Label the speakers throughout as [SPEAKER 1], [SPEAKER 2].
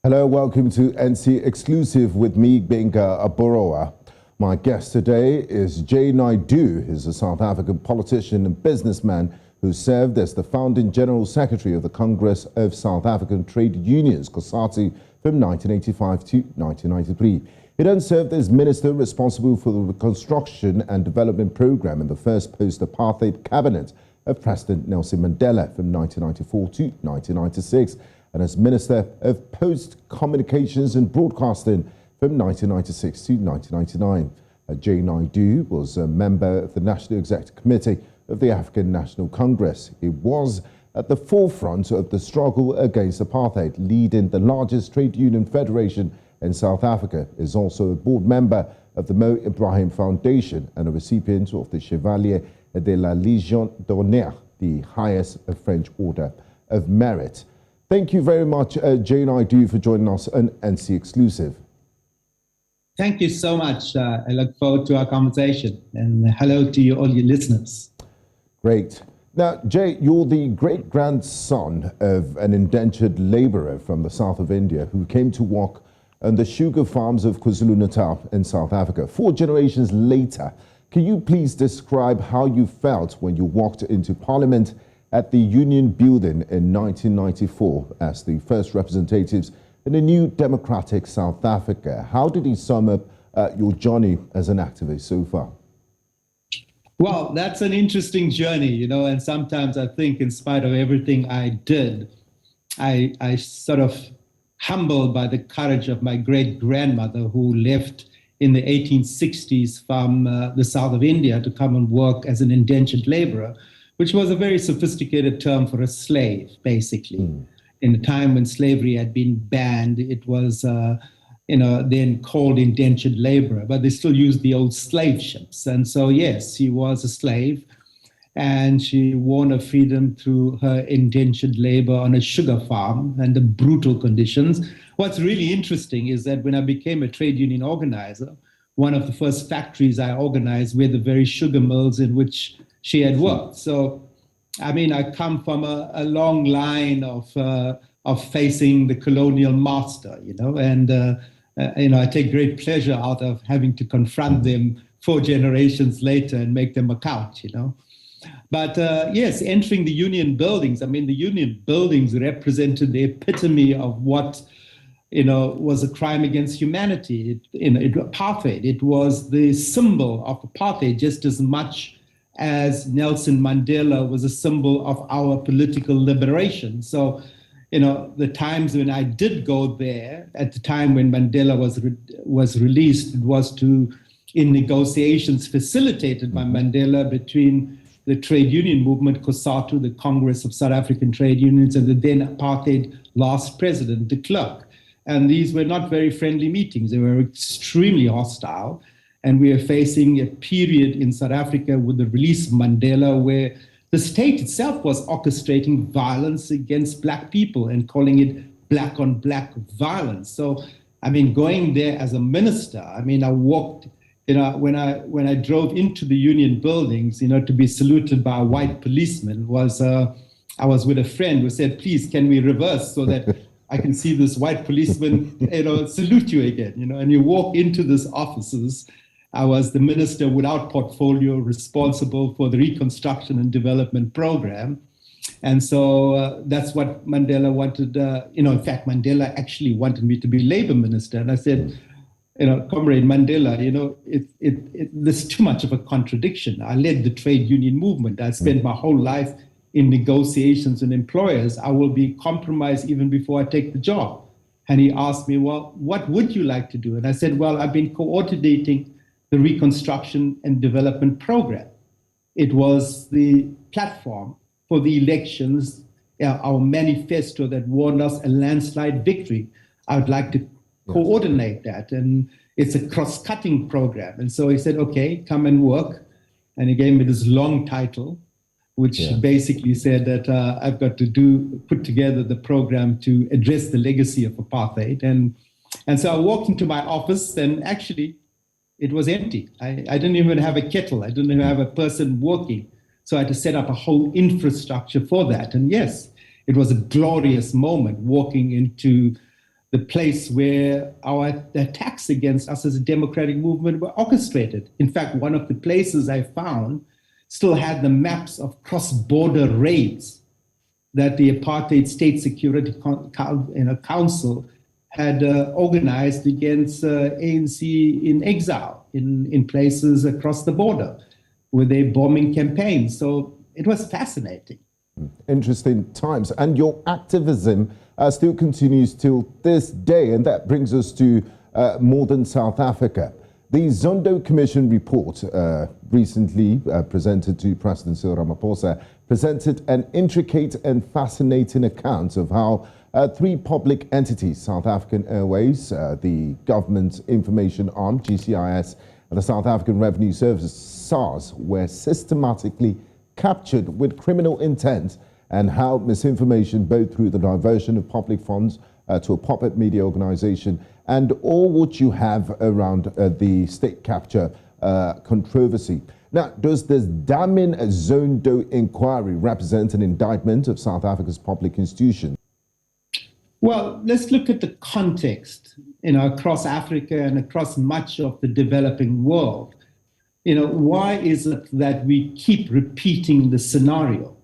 [SPEAKER 1] Hello, welcome to NC Exclusive with me, Gbenga Aborowa. My guest today is Jay Naidoo. He's a South African politician and businessman who served as the founding General Secretary of the Congress of South African Trade Unions, COSATU, from 1985 to 1993. He then served as Minister responsible for the Reconstruction and Development Program in the first post-apartheid cabinet of President Nelson Mandela from 1994 to 1996. And as Minister of Post Communications and Broadcasting from 1996 to 1999. Jay Naidoo was a member of the National Executive Committee of the African National Congress. He was at the forefront of the struggle against apartheid, leading the largest trade union federation in South Africa. He is also a board member of the Mo Ibrahim Foundation and a recipient of the Chevalier de la Légion d'Honneur, the highest French Order of Merit. Thank you very much, Jay Naidoo, for joining us on NC Exclusive.
[SPEAKER 2] Thank you so much. I look forward to our conversation. And hello to all your listeners.
[SPEAKER 1] Great. Now, Jay, you're the great-grandson of an indentured laborer from the south of India who came to work on the sugar farms of KwaZulu-Natal in South Africa. 4 generations later, can you please describe how you felt when you walked into Parliament at the Union Building in 1994 as the first representatives in a new democratic South Africa? How did he sum up your journey as an activist so far?
[SPEAKER 2] Well, that's an interesting journey, and sometimes I think in spite of everything I did, I sort of humbled by the courage of my great-grandmother who left in the 1860s from the south of India to come and work as an indentured laborer, which was a very sophisticated term for a slave, basically. In a time when slavery had been banned, it was, then called indentured laborer, but they still used the old slave ships. And so, yes, she was a slave, and she won her freedom through her indentured labor on a sugar farm under brutal conditions. What's really interesting is that when I became a trade union organizer, one of the first factories I organized were the very sugar mills in which she had worked. So, I mean, I come from a long line of facing the colonial master, and I take great pleasure out of having to confront them 4 generations later and make them account, But yes, entering the union buildings, the union buildings represented the epitome of what, was a crime against humanity. Apartheid. It was the symbol of apartheid just as much as Nelson Mandela was a symbol of our political liberation. So, the times when I did go there, at the time when Mandela was released, it was in negotiations facilitated by Mandela between the trade union movement, COSATU, the Congress of South African Trade Unions, and the then apartheid last president, de Klerk. And these were not very friendly meetings. They were extremely hostile. And we are facing a period in South Africa with the release of Mandela where the state itself was orchestrating violence against Black people and calling it black on black violence. So, going there as a minister, I walked, when I drove into the union buildings, to be saluted by a white policeman I was with a friend who said, please, can we reverse so that I can see this white policeman, salute you again, and you walk into these offices. I was the minister without portfolio responsible for the Reconstruction and Development Program. And so that's what Mandela wanted. In fact, Mandela actually wanted me to be labor minister. And I said, Comrade Mandela, there's too much of a contradiction. I led the trade union movement. I spent my whole life in negotiations with employers. I will be compromised even before I take the job. And he asked me, well, what would you like to do? And I said, well, I've been coordinating the Reconstruction and Development Program. It was the platform for the elections, our manifesto that won us a landslide victory. I would like to coordinate that. And it's a cross-cutting program. And so he said, okay, come and work. And he gave me this long title, which basically said that I've got to put together the program to address the legacy of apartheid. And so I walked into my office, and actually, it was empty. I didn't even have a kettle. I didn't even have a person working. So I had to set up a whole infrastructure for that. And yes, it was a glorious moment walking into the place where the attacks against us as a democratic movement were orchestrated. In fact, one of the places I found still had the maps of cross-border raids that the Apartheid State Security Council had organized against ANC in exile in places across the border with their bombing campaigns. So it was fascinating.
[SPEAKER 1] Interesting times. And your activism still continues till this day. And that brings us to modern South Africa. The Zondo Commission report recently presented to President Cyril Ramaphosa presented an intricate and fascinating account of how three public entities, South African Airways, the government information arm, GCIS, and the South African Revenue Service, SARS, were systematically captured with criminal intent, and how misinformation, both through the diversion of public funds to a puppet media organization, and all what you have around the state capture controversy. Now, does this damning Zondo inquiry represent an indictment of South Africa's public institutions?
[SPEAKER 2] Well, let's look at the context, across Africa and across much of the developing world. Why is it that we keep repeating the scenario?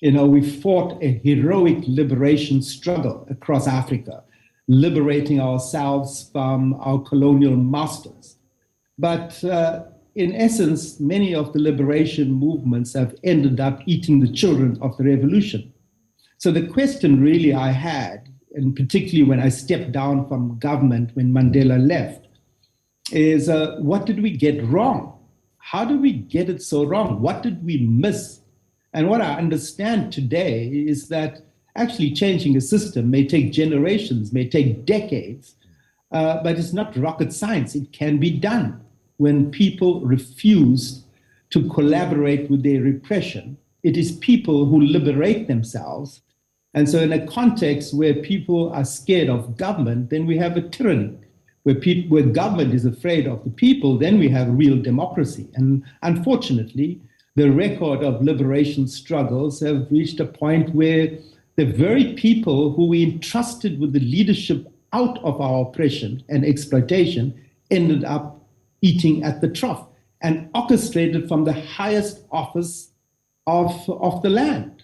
[SPEAKER 2] We fought a heroic liberation struggle across Africa, liberating ourselves from our colonial masters. But in essence, many of the liberation movements have ended up eating the children of the revolution. So the question really I had, and particularly when I stepped down from government when Mandela left, is what did we get wrong? How did we get it so wrong? What did we miss? And what I understand today is that actually changing a system may take generations, may take decades, but it's not rocket science. It can be done. When people refuse to collaborate with their repression, it is people who liberate themselves. And so in a context where people are scared of government, then we have a tyranny. Where government is afraid of the people, then we have real democracy. And unfortunately, the record of liberation struggles have reached a point where the very people who we entrusted with the leadership out of our oppression and exploitation ended up eating at the trough and orchestrated from the highest office of the land.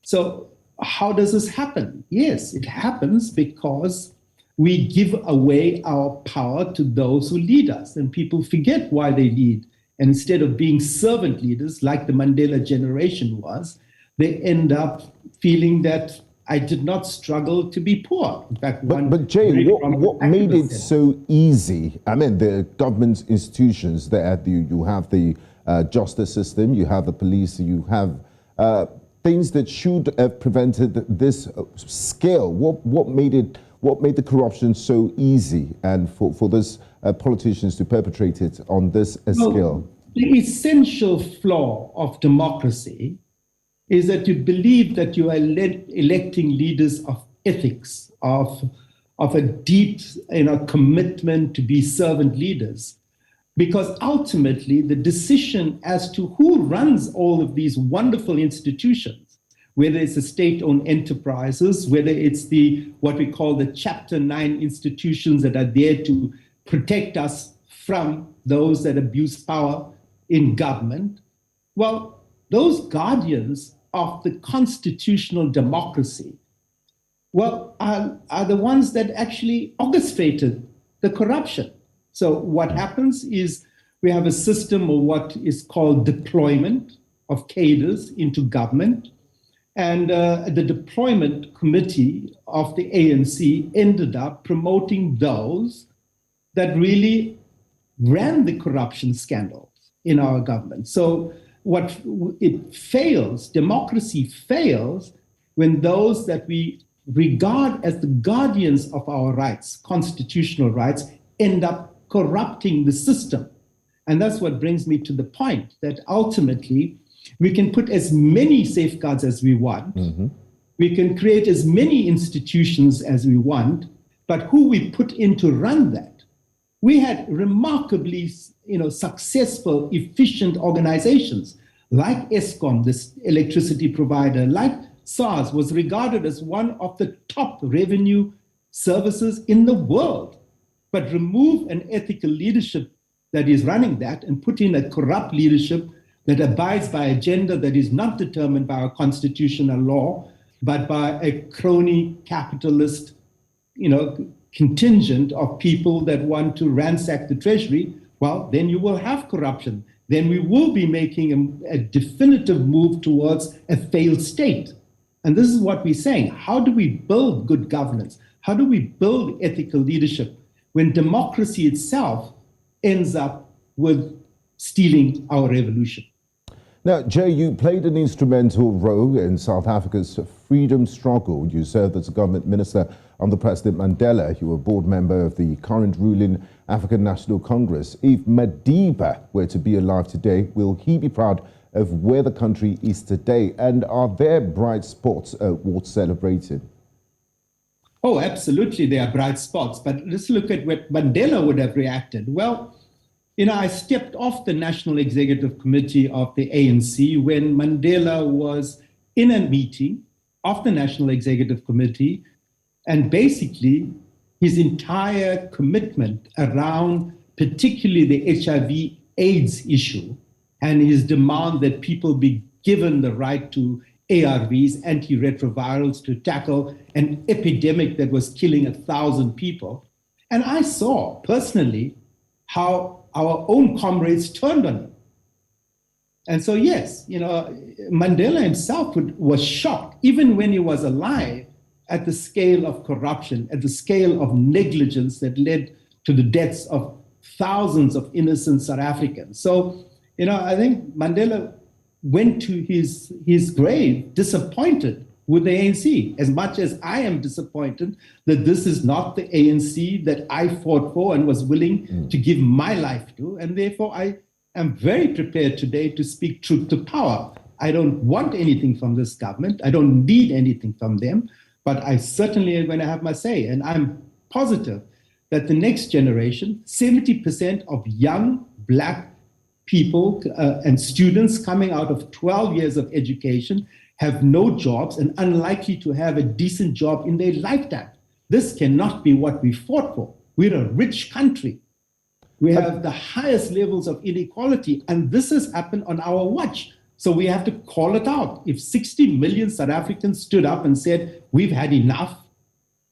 [SPEAKER 2] So how does this happen? Yes, it happens because we give away our power to those who lead us, and people forget why they lead. And instead of being servant leaders, like the Mandela generation was, they end up feeling that I did not struggle to be poor. In fact,
[SPEAKER 1] but Jay, what made it so easy? I mean, the government institutions, you have the justice system, you have the police, you have things that should have prevented this scale. What made the corruption so easy, and for those politicians to perpetrate it on this scale?
[SPEAKER 2] The essential flaw of democracy is that you believe that you are electing leaders of ethics, of a deep commitment to be servant leaders. Because ultimately, the decision as to who runs all of these wonderful institutions, whether it's the state-owned enterprises, whether it's what we call the Chapter 9 institutions that are there to protect us from those that abuse power in government, well, those guardians of the constitutional democracy, are the ones that actually orchestrated the corruption. So what happens is we have a system of what is called deployment of cadres into government. And the deployment committee of the ANC ended up promoting those that really ran the corruption scandals in our government. So democracy fails when those that we regard as the guardians of our rights, constitutional rights, end up corrupting the system. And that's what brings me to the point that ultimately we can put as many safeguards as we want. Mm-hmm. We can create as many institutions as we want, but who we put in to run that? We had remarkably, successful, efficient organizations like Eskom, this electricity provider, like SARS was regarded as one of the top revenue services in the world. But remove an ethical leadership that is running that and put in a corrupt leadership that abides by an agenda that is not determined by our constitutional law, but by a crony capitalist, contingent of people that want to ransack the treasury. Well, then you will have corruption. Then we will be making a definitive move towards a failed state. And this is what we're saying. How do we build good governance? How do we build ethical leadership when democracy itself ends up with stealing our revolution?
[SPEAKER 1] Now, Jay, you played an instrumental role in South Africa's freedom struggle. You served as a government minister under President Mandela. You were a board member of the current ruling African National Congress. If Madiba were to be alive today, will he be proud of where the country is today? And are there bright spots worth celebrating?
[SPEAKER 2] Oh, absolutely, there are bright spots. But let's look at what Mandela would have reacted. Well, I stepped off the National Executive Committee of the ANC when Mandela was in a meeting of the National Executive Committee, and basically his entire commitment around particularly the HIV/AIDS issue and his demand that people be given the right to ARVs, antiretrovirals, to tackle an epidemic that was killing 1,000 people. And I saw personally how our own comrades turned on him. And so, yes, Mandela himself was shocked, even when he was alive, at the scale of corruption, at the scale of negligence that led to the deaths of thousands of innocent South Africans. So, I think Mandela went to his grave disappointed with the ANC, as much as I am disappointed that this is not the ANC that I fought for and was willing to give my life to. And therefore, I am very prepared today to speak truth to power. I don't want anything from this government. I don't need anything from them, but I certainly am going to have my say. And I'm positive that the next generation, 70% of young Black people and students coming out of 12 years of education have no jobs and unlikely to have a decent job in their lifetime. This cannot be what we fought for. We're a rich country. We have the highest levels of inequality, and this has happened on our watch. So we have to call it out. If 60 million South Africans stood up and said, we've had enough,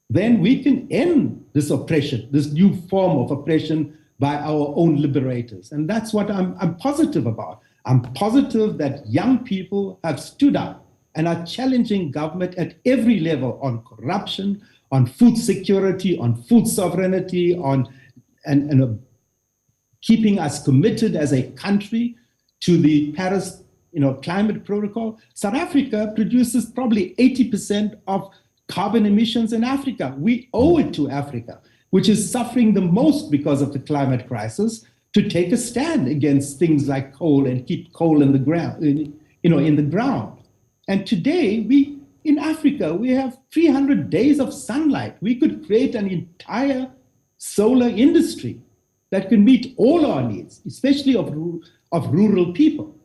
[SPEAKER 2] then we can end this oppression, this new form of oppression by our own liberators. And that's what I'm positive about. I'm positive that young people have stood up and are challenging government at every level on corruption, on food security, on food sovereignty, on keeping us committed as a country to the Paris climate protocol. South Africa produces probably 80% of carbon emissions in Africa. We owe it to Africa, which is suffering the most because of the climate crisis, to take a stand against things like coal and keep coal in the ground, in the ground. And today, in Africa, we have 300 days of sunlight. We could create an entire solar industry that can meet all our needs, especially of rural people,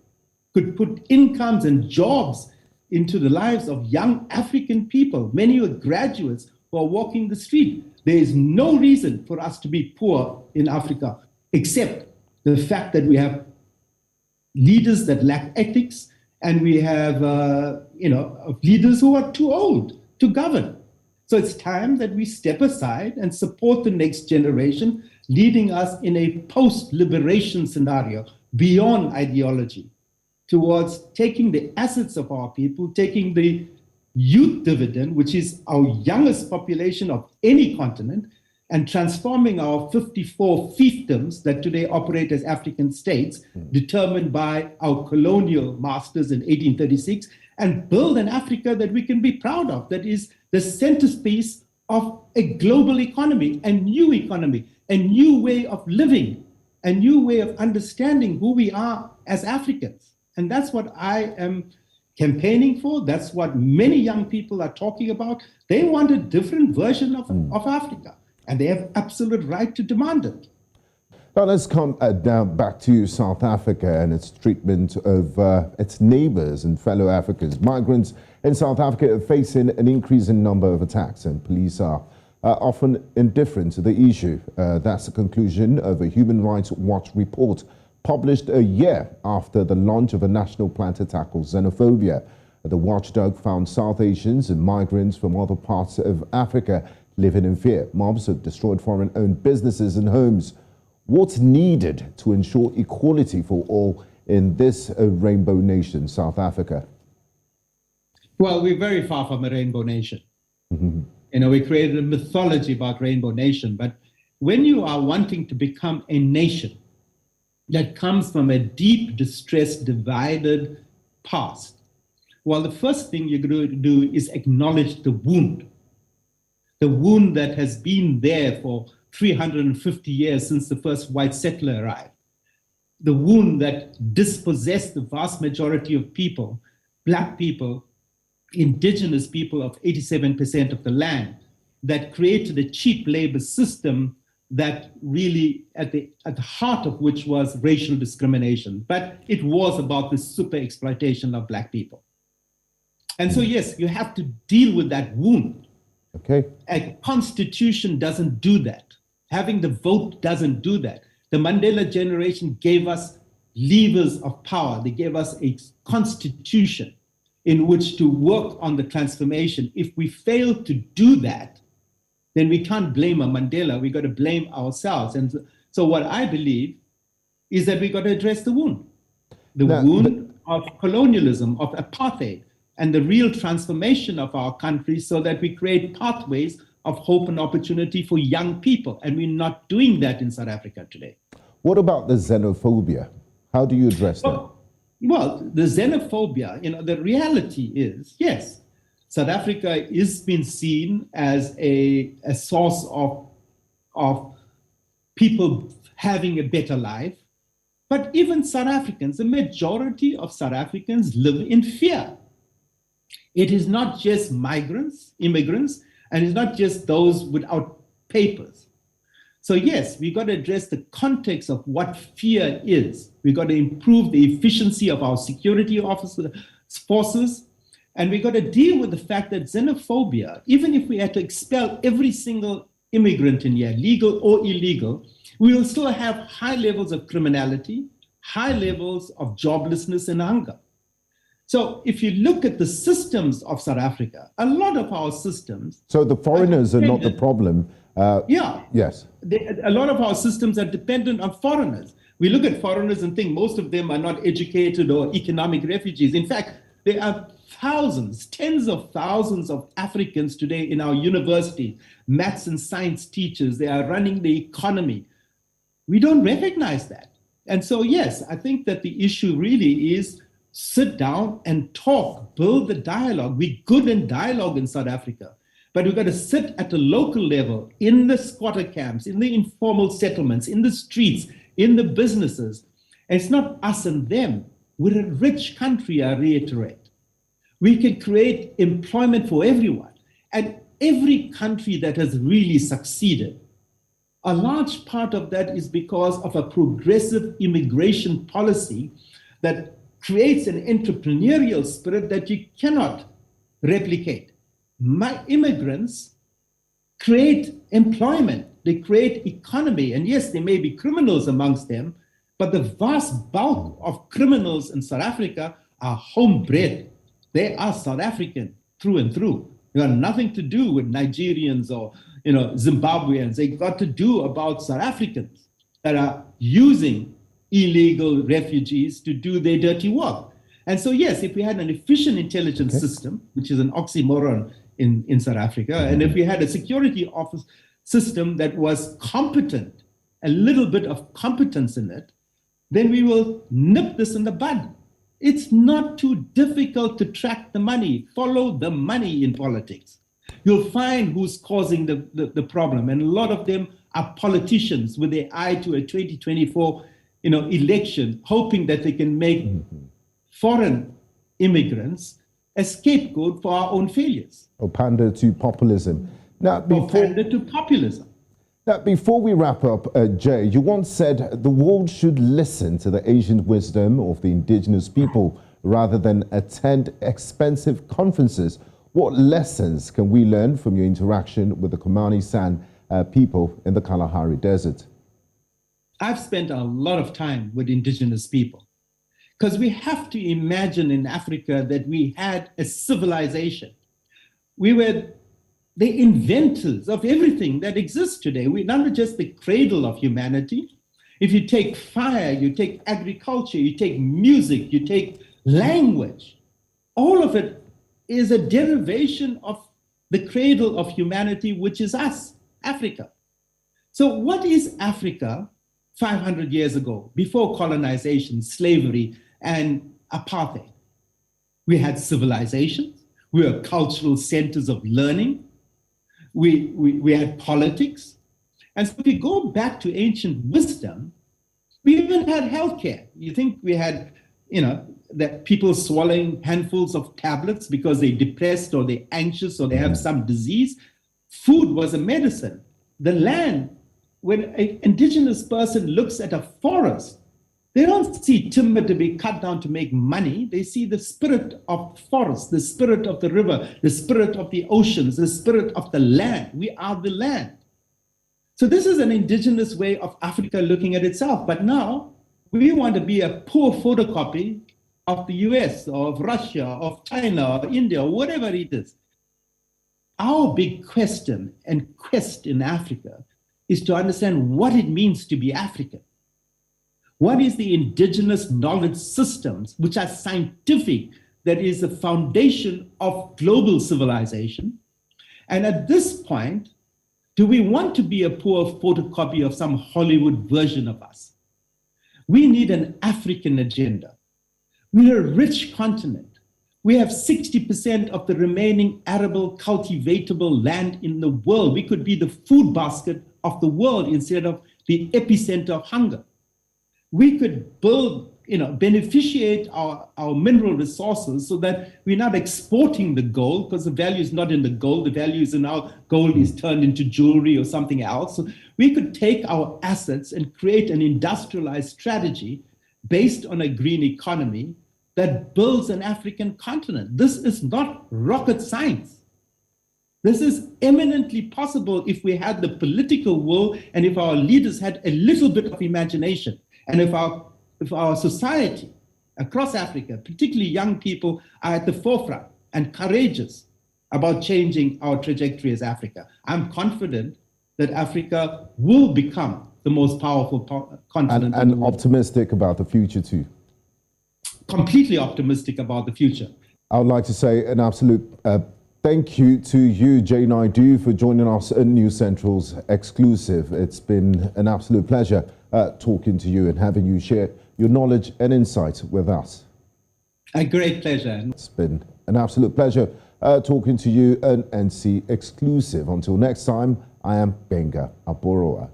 [SPEAKER 2] could put incomes and jobs into the lives of young African people. Many are graduates who are walking the street. There is no reason for us to be poor in Africa, except the fact that we have leaders that lack ethics, and we have leaders who are too old to govern. So it's time that we step aside and support the next generation, leading us in a post-liberation scenario beyond ideology, towards taking the assets of our people, taking the youth dividend, which is our youngest population of any continent, and transforming our 54 fiefdoms that today operate as African states, determined by our colonial masters in 1836, and build an Africa that we can be proud of, that is the centerpiece of a global economy, a new way of living, a new way of understanding who we are as Africans. And that's what I am campaigning for. That's what many young people are talking about. They want a different version of Africa, and they have absolute right to demand it.
[SPEAKER 1] Now let's come now back to South Africa and its treatment of its neighbors and fellow Africans. Migrants in South Africa are facing an increasing number of attacks, and police are are often indifferent to the issue. That's the conclusion of a Human Rights Watch report published a year after the launch of a national plan to tackle xenophobia. The watchdog found South Asians and migrants from other parts of Africa living in fear. Mobs have destroyed foreign-owned businesses and homes. What's needed to ensure equality for all in this rainbow nation, South Africa?
[SPEAKER 2] Well, we're very far from a rainbow nation. We created a mythology about rainbow nation, but when you are wanting to become a nation that comes from a deep, distressed, divided past, well, the first thing you're going to do is acknowledge the wound that has been there for 350 years since the first white settler arrived. The wound that dispossessed the vast majority of people, Black people, indigenous people of 87% of the land, that created a cheap labor system that really at the heart of which was racial discrimination. But it was about the super exploitation of Black people. And so, yes, you have to deal with that wound.
[SPEAKER 1] Okay.
[SPEAKER 2] A constitution doesn't do that. Having the vote doesn't do that. The Mandela generation gave us levers of power. They gave us a constitution in which to work on the transformation. If we fail to do that, then we can't blame a Mandela. We got to blame ourselves. And so what I believe is that we got to address the wound. The wound of colonialism, of apartheid, and the real transformation of our country so that we create pathways of hope and opportunity for young people. And we're not doing that in South Africa today.
[SPEAKER 1] What about the xenophobia? How do you address that?
[SPEAKER 2] Well, the xenophobia, the reality is, yes, South Africa is being seen as a source of people having a better life. But even South Africans, the majority of South Africans live in fear. It is not just migrants, immigrants, and it's not just those without papers. So yes, we got to address the context of what fear is. We got to improve the efficiency of our security forces, and we got to deal with the fact that xenophobia, even if we had to expel every single immigrant in here, legal or illegal, we will still have high levels of criminality, high levels of joblessness and hunger. So if you look at the systems of South Africa, a lot of our systems...
[SPEAKER 1] So the foreigners are not the problem.
[SPEAKER 2] Yeah.
[SPEAKER 1] Yes.
[SPEAKER 2] A lot of our systems are dependent on foreigners. We look at foreigners and think most of them are not educated or economic refugees. In fact, there are thousands, tens of thousands of Africans today in our universities, maths and science teachers. They are running the economy. We don't recognize that. And so, yes, I think that the issue really is sit down and talk, build the dialogue. We're good in dialogue in South Africa, but we've got to sit at the local level, in the squatter camps, in the informal settlements, in the streets, in the businesses. And it's not us and them. We're a rich country, I reiterate. We can create employment for everyone. And every country that has really succeeded, a large part of that is because of a progressive immigration policy that creates an entrepreneurial spirit that you cannot replicate. My immigrants create employment, they create economy, and yes, there may be criminals amongst them, but the vast bulk of criminals in South Africa are homebred. They are South African through and through. They have nothing to do with Nigerians or Zimbabweans. They got to do about South Africans that are using illegal refugees to do their dirty work. And so, yes, if we had an efficient intelligence system, which is an oxymoron in South Africa, and if we had a security office system that was competent, a little bit of competence in it, then we will nip this in the bud. It's not too difficult to track the money. Follow the money in politics. You'll find who's causing the problem. And a lot of them are politicians with their eye to a 2024 election, hoping that they can make foreign immigrants a scapegoat for our own failures.
[SPEAKER 1] Or pander to populism. Now,
[SPEAKER 2] pander to populism.
[SPEAKER 1] Now, before we wrap up, Jay, you once said the world should listen to the ancient wisdom of the indigenous people rather than attend expensive conferences. What lessons can we learn from your interaction with the Kumani San people in the Kalahari Desert?
[SPEAKER 2] I've spent a lot of time with indigenous people because we have to imagine in Africa that we had a civilization. We were the inventors of everything that exists today. We're not just the cradle of humanity. If you take fire, you take agriculture, you take music, you take language, all of it is a derivation of the cradle of humanity, which is us, Africa. So what is Africa 500 years ago, before colonization, slavery, and apartheid? We had civilizations. We were cultural centers of learning. We had politics. And so if you go back to ancient wisdom, we even had healthcare. You think we had, that people swallowing handfuls of tablets because they're depressed or they're anxious or they have some disease. Food was a medicine. The land, when an indigenous person looks at a forest, they don't see timber to be cut down to make money. They see the spirit of forest, the spirit of the river, the spirit of the oceans, the spirit of the land. We are the land. So this is an indigenous way of Africa looking at itself. But now we want to be a poor photocopy of the US, or of Russia, of China, or India, or whatever it is. Our big question and quest in Africa is to understand what it means to be African. What is the indigenous knowledge systems, which are scientific, that is the foundation of global civilization? And at this point, do we want to be a poor photocopy of some Hollywood version of us? We need an African agenda. We're a rich continent. We have 60% of the remaining arable, cultivatable land in the world. We could be the food basket of the world instead of the epicenter of hunger. We could build, beneficiate our mineral resources so that we're not exporting the gold, because the value is not in the gold. The value is in our gold is turned into jewelry or something else. So we could take our assets and create an industrialized strategy based on a green economy that builds an African continent. This is not rocket science. This is eminently possible if we had the political will and if our leaders had a little bit of imagination, and if our society across Africa, particularly young people, are at the forefront and courageous about changing our trajectory as Africa. I'm confident that Africa will become the most powerful continent.
[SPEAKER 1] And optimistic about the future too.
[SPEAKER 2] Completely optimistic about the future.
[SPEAKER 1] I would like to say an absolute thank you to you, Jay Naidoo, for joining us in News Central's Exclusive. It's been an absolute pleasure talking to you and having you share your knowledge and insight with us.
[SPEAKER 2] A great pleasure.
[SPEAKER 1] It's been an absolute pleasure talking to you, an NC Exclusive. Until next time, I am Gbenga Aborowa.